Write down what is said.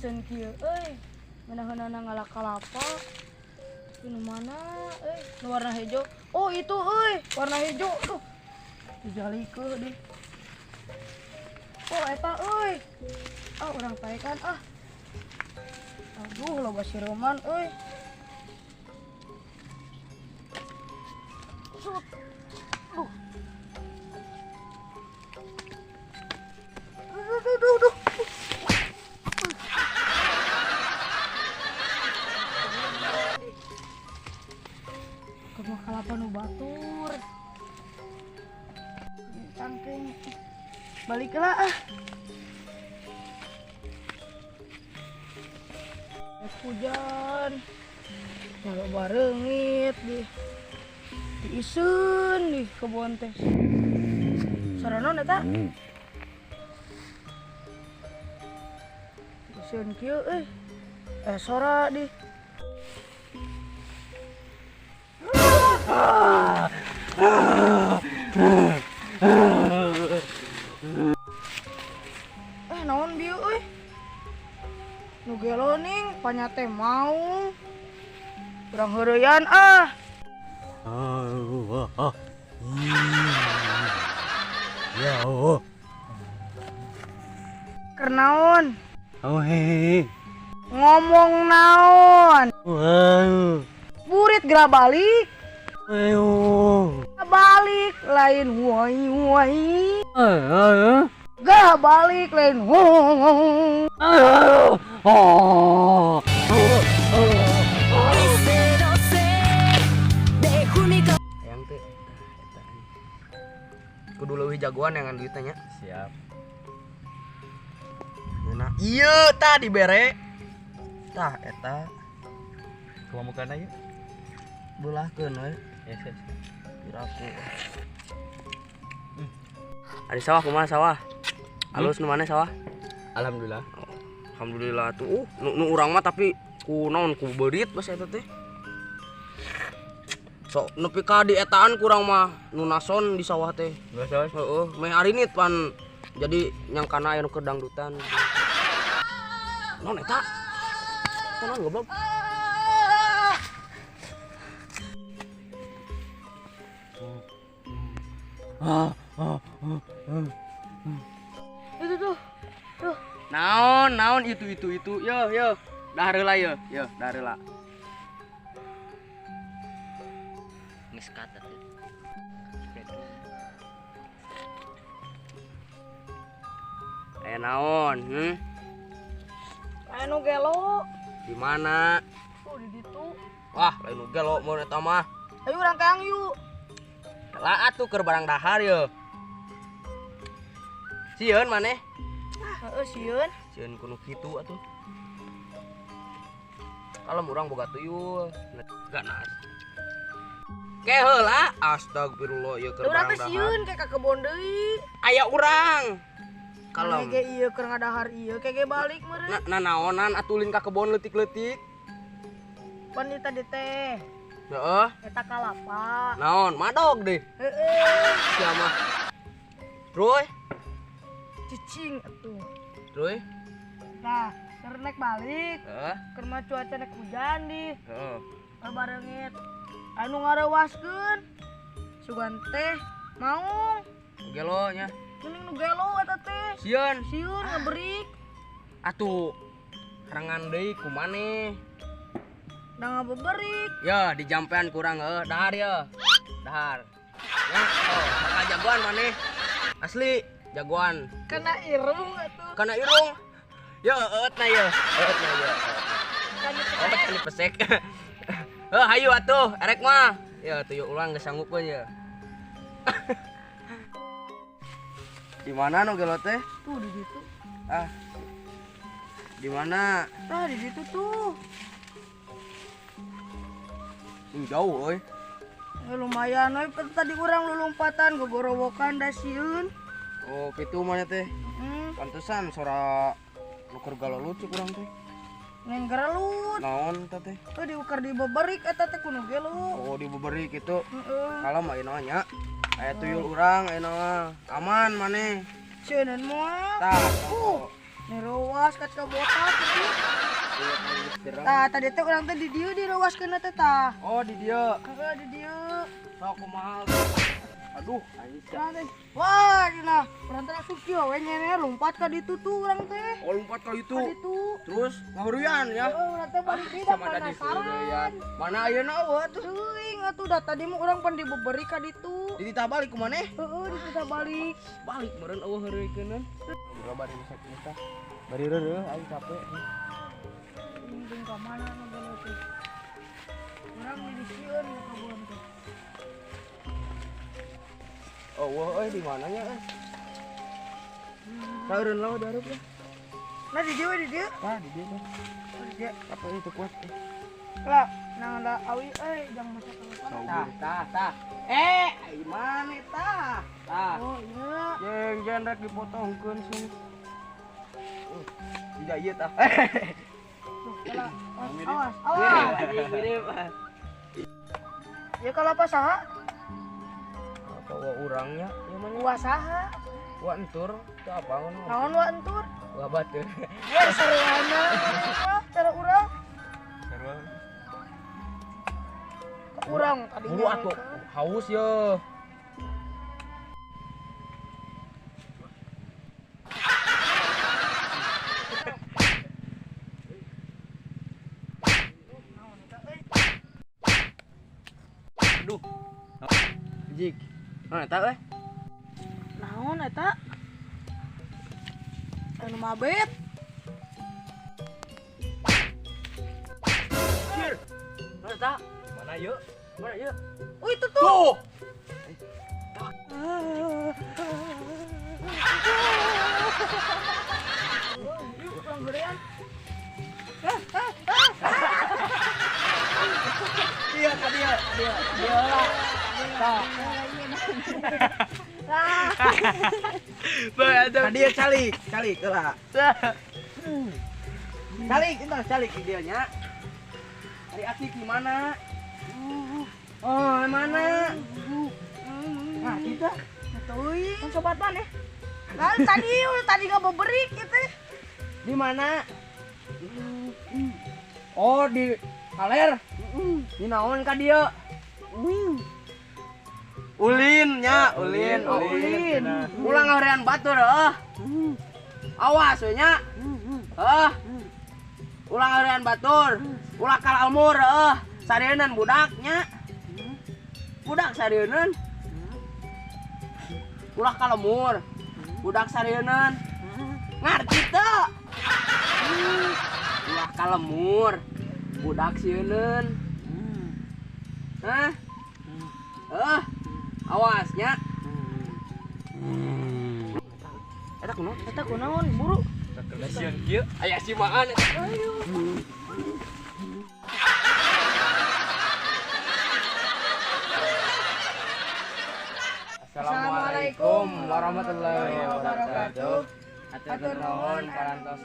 Pesen kieu Ngana-ngana ngalak-kalapa. Ini mana nu warna hijau. Oh itu warna hijau tuh. Dijalikeun deh. Oh eta urang pae kan Aduh loba sireman Sut. Duh. Kemah kalapa nu batur. Cangkeng. Baliklah hujan. Kalau barengit diiseun di kebon teh. Sarana eta? Diiseun kieu sora di. Naon bieu nu geloning panyate mau urang heureuyan Ya keur naon hehe ngomong naon burit geura balik ayo balik lain wai gak balik lain Yang teh kudu leuwih jagoan yang duitnya nya. siap Nah, ieu tah dibere. Tah eta kemukan aja beulahkeun we yes. piraku. Ari sawah kumaha sawah? Alus nu maneh sawah? Alhamdulillah. Alhamdulillah tuh. Nu urang mah tapi ku naon ku beurit basa eta teh. Sok nepi ka di etaan kurang mah nu nason di sawah teh. Nggak salah. Heeh, meh hari ini pan jadi nyangkana aya nu keur dangdutan. Naon eta? Tenang goblok. itu tuh Naon itu. Yo. Dah heula yo, dah heula. Geus kata teh. Naon? anu gelo Di mana? di ditu Wah, lain nu gelo mun eta mah. ayo urang kang yuk Lah atuh keur barang dahar yo. Sieun maneh? sieun Sieun kudu kitu atuh. Kalem urang boga tuyul. Ganas. Ke heula, astagfirullah ieu keur urang barang teh dahar. sieun ke ka kebon deui Aya urang. Kalem. Kalem ieu keur ngadahar ieu kege balik meureun Naonan atulin ka kebon leutik-leutik. pan di tadi teh Heeh. eta kalapa Naon? Madog deh. heeh Sia mah. Troy, cicing atuh Troy. nah keur naik balik Heeh. keur mah cuaca naik hujan di Heeh. barengit anu ngarewaskeun sugan teh maung Gelo nya. geuning nu gelo eta teh Sieun. sieun ngaberik Atuh. Harangan deui ku maneh. da ngabeberik Ya, di jampean kurang dahar ya. Dahar. Ya, bakal jagoan maneh. Asli jagoan. kena irung atuh Kana irung. Ya, eut na ya. kan Oh, kan pesek. Hayu atuh, erek mah. Ya, tuh yuk ulang geus sanggupeun ya. Di mana nu gelo teh? tuh di situ Ah. Di mana? tah di situ tuh Jauh euy. lumayan we tadi urang lulumpatan gogorowokan da sieun Oh, kitu mana teh? Pantesan sora nu keur galoluc urang teh. ngen gerelut Naon eta teh? tuh diukar di beberik eta teh kudu gelo Oh, di beberi kitu. heeh Kalem ayeuna nya. Aya tuyul urang ayeuna mah. Aman maneh. ceuneun moal Tah. Nih ruas kat ka botak itu. Tah tadi teh urang teh di dieu diruaskeun teh tah. Oh di dia. Heeh di dieu. Sok kumaha. Aduh, anjing. Urang teh. Wah, dina. Urang teh langsung kieu we nyene lompat ka ditu tuh urang teh. Oh lompat ke itu. Ka ditu. Terus ngahurian ya. Heeh, urang teh balik di Sama tadi penasaran. Mana ayeuna eueuh tuh? Teuing atuh da tadi mah urang pan dibeberi ka ditu. Dititah balik ku maneh? Heeh, dititah balik. Balik meureun eueuh heureukeun. Berapa bari bisa kita? Bari reureuh aing capek. Jeung ka mana nu belo teh. Urang disieun ka kebun teh. Oh, wah, di mananya kan? Saureun lah darup ya. Nah di dieu di dieu. Ah, di dia kan. Di dieu. Apa itu kuat? Lah, nang da awi jangan masak telepon. Tah. Ai mana tah? Tah. Oh iya. Jeung jangan rek dipotongkeun sih. Tidak ieu tah. Lah, awas. Mirip. Ya kalau apa saha? Apa wa urangnya? Ya mana? Wa saha? Wa entur, teu apa ngono? Naon wa entur? Wa batur. Ya sareana. Cara urang. Sarua. Urang tadi. Buru atuh, haus ya. Aduh. Jik. Nah, eta euy. Naon eta? Anu mabet. Cir. Mana eta? Mana yeuh? Mana yeuh? Oh itu tuh. Urang gedean. Dia lah. Tah. Tadi calik heula. Calik dia nya. Ari asik di mana? Oh, mana? Nah, kita Teuing sobat mana? Lah tadi enggak beberi kitu. di mana? Oh, di kaler. Di naon ka dieu? Ulin nya, ulin. Ulang harian batur Awas we nya. Ulang harian batur. Ulah kalamur sareuneun budaknya. Budak sareuneun. Ulah kalamur. Budak sareuneun. Ngarti teu? Ulah kalamur. Budak sieun. Hah? Awasnya. Eta kunaon? Eta kunaon buru? Kasihan kieu. Aya simaan. Assalamualaikum warahmatullahi wabarakatuh. Atur nuhun parantos